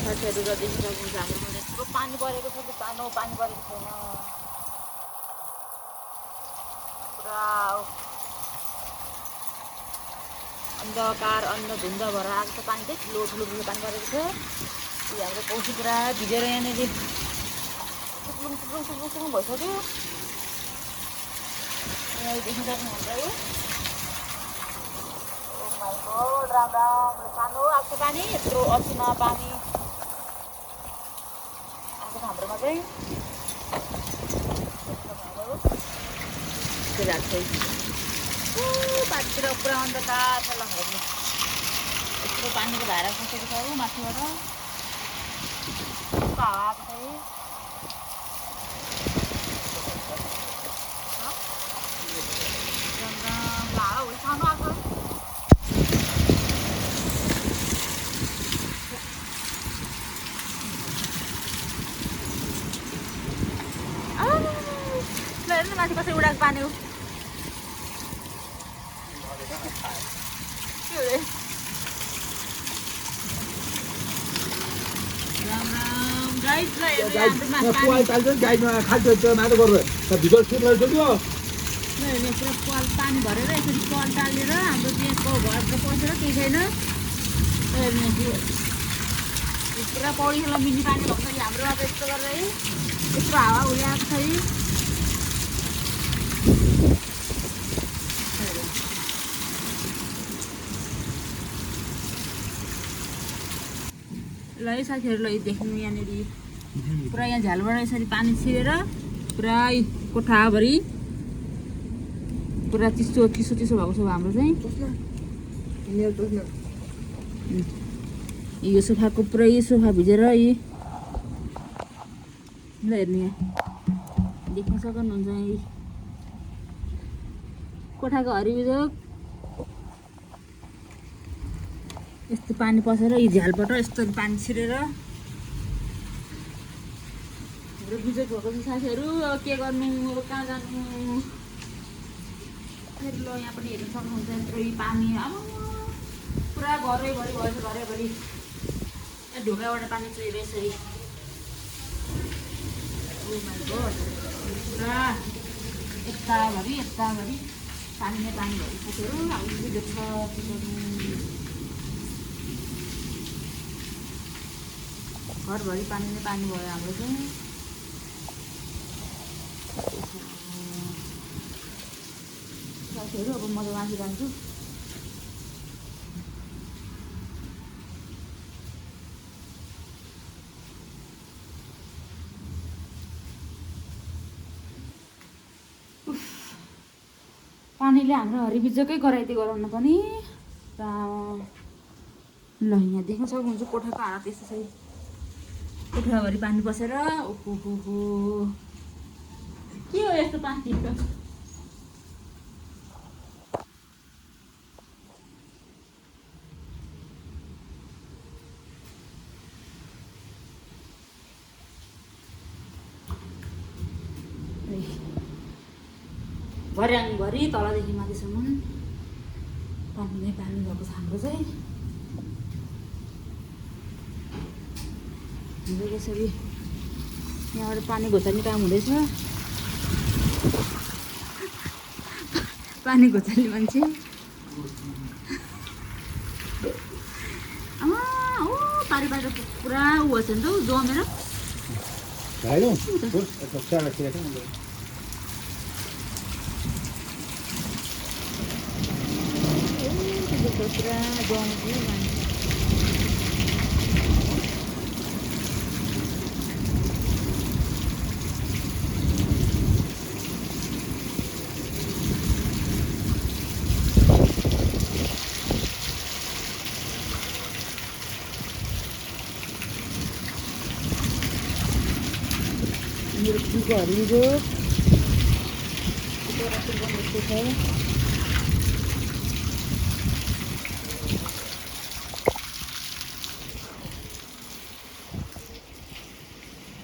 साथीहरू र देखिन सक्नुहुन्छ हाम्रोमा यत्रो पानी परेको छ कि सानो पानी परेको छैन पुरा अन्धकार अन्धधुन्द भएर आएको छ पानी चाहिँ ठुलो ठुलो ठुलो पानी परेको छ हाम्रो कौसी पुरा भिजेर यहाँनिर टुप्लुङ टुप्लुङ टुप्लुङ टुप्लुङ भइसक्यो यहाँ देख्न सक्नुहुन्छ है राम राम सानो आएको छ पानी यत्रो असिना पानी आएको छ हाम्रोमा चाहिँ पानीतिर पुरा अन्धकार छ ल हेर्नु यत्रो पानीको धारा खसेको छ हो माथिबाट हावा आएको छ हावा हुल सानो आएको हेर्नु माथि कसरी उडाएको पानी हो पुरा पानी भरेर यसरी कल टालेर हाम्रो त्यहाँको घरको पसेर केही छैन पुरा पौडी खेल्न मिल्ने पानी भएको छ कि हाम्रोमा त यस्तो गरेर है यस्तो हावा उड्याएको छ है ल है साथीहरूलाई देख्नु यहाँनिर पुरा यहाँ झ्यालबाट यसरी पानी छिरेर पुरा कोठाभरि पुरा चिसो चिसो चिसो भएको छ हाम्रो चाहिँ यो सोफाको पुरै सोफा भिजेर ल हेर्नु यहाँ देख्न सक्नुहुन्छ यी कोठाको हरिबिजोग यस्तो पानी पसेर यी झ्यालबाट यस्तो पानी छिरेर हाम्रो बिजोग भएको छ साथीहरू अब के गर्नु अब कहाँ जानु फेरि ल यहाँ पनि हेर्नु सक्नुहुन्छ यत्रो पानी अब पुरा घरैभरि भएछ घरैभरि ढोकाबाट पानी चुहिरो यसरी पुरा यताभरि पानी नै पानी भएर साथीहरू अब बिजोग छ के गर्नु घरभरि पानी नै पानी भयो हाम्रो चाहिँ साथीहरू अब म त माथि जान्छु पानीले हाम्रो हरिबिजोकै गराइदियो गराउन पनि ल यहाँ देख्न सक्नुहुन्छ कोठाको हालत यस्तो छ कोठाभरि पानी पसेर ओहो के हो यस्तो पानी भर्याङभरि तलदेखि माथिसम्म पानी नै पानी भएको छ हाम्रो चाहिँ हाम्रो यसरी यहाँबाट पानी घोचाल्ने काम हुँदैछ पानी घोचाल्ने मान्छे आमा ओ पारी बाटो पुरा उ छ नि त जमेर पुरा जमेको मेरो फुलको हरिबिजोग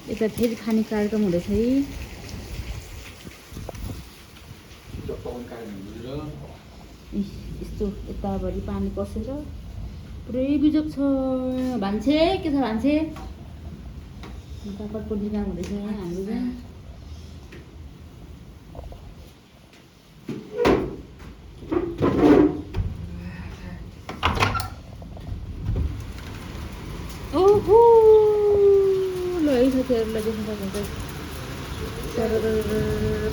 यता फेरि खाने कार्यक्रम हुँदैछ है यस्तो यताभरि पानी पसेर पुरै बिजोक छ भान्से के छ भान्से कटपट्टि काम हुँदैछ यहाँ हाम्रो चाहिँ ओहो ल है साथीहरूलाई देख्न सक्नुहुन्छ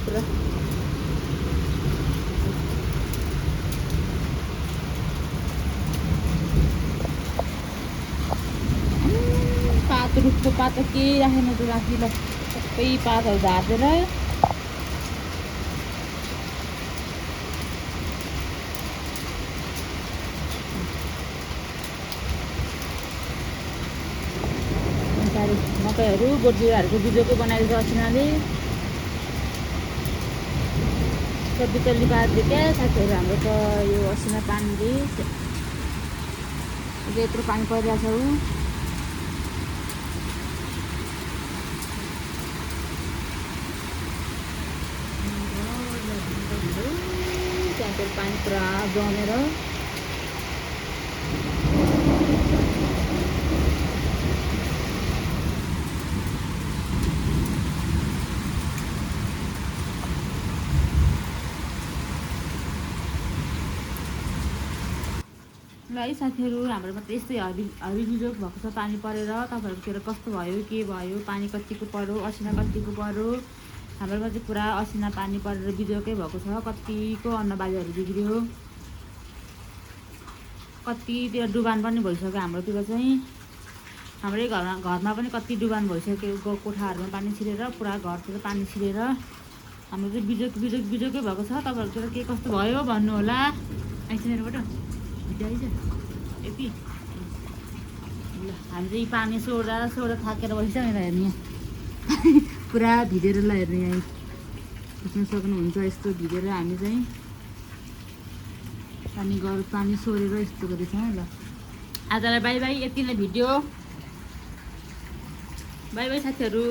पुरा पात रुखको पात केही राखेन त्यो राखीलाई सबै पातहरू झार्देर मकैहरू गोठबिरुवाहरूको बिजोकै बनाएको छ असिनाले सब्जी चल्ली पारिदियो क्या साथीहरू हाम्रो त यो असिना पानीले यत्रो पानी परिरहेछ त्यहाँको पानी पुरा जमेर ल है साथीहरू हाम्रोमा त यस्तै हरी बिजोग भएको छ पानी परेर तपाईँहरूतिर कस्तो भयो के भयो पानी कतिको पऱ्यो असिना कतिको पऱ्यो हाम्रोमा चाहिँ पुरा असिना पानी परेर बिजोकै भएको छ कतिको अन्नबालीहरू बिग्रियो कतितिर डुबान पनि भइसक्यो हाम्रोतिर चाहिँ हाम्रै घरमा पनि कति डुबान भइसक्यो कोठाहरूमा पानी छिरेर पुरा घरतिर पानी छिरेर हाम्रो चाहिँ बिजोकै भएको छ तपाईँहरूतिर के कस्तो भयो भन्नु होला आइस मेरोबाट आइज यति ल हामी चाहिँ पानी सोर्दा थाकेर बसिसक्यो नि हेर्ने पुरा भिजेर ल हेर्ने यहाँ बुझ्न सक्नुहुन्छ यस्तो भिजेर हामी चाहिँ पानी सोरेर यस्तो गरेछौँ ल आजलाई बाई बाई यति नै भिडियो बाई बाई साथीहरू।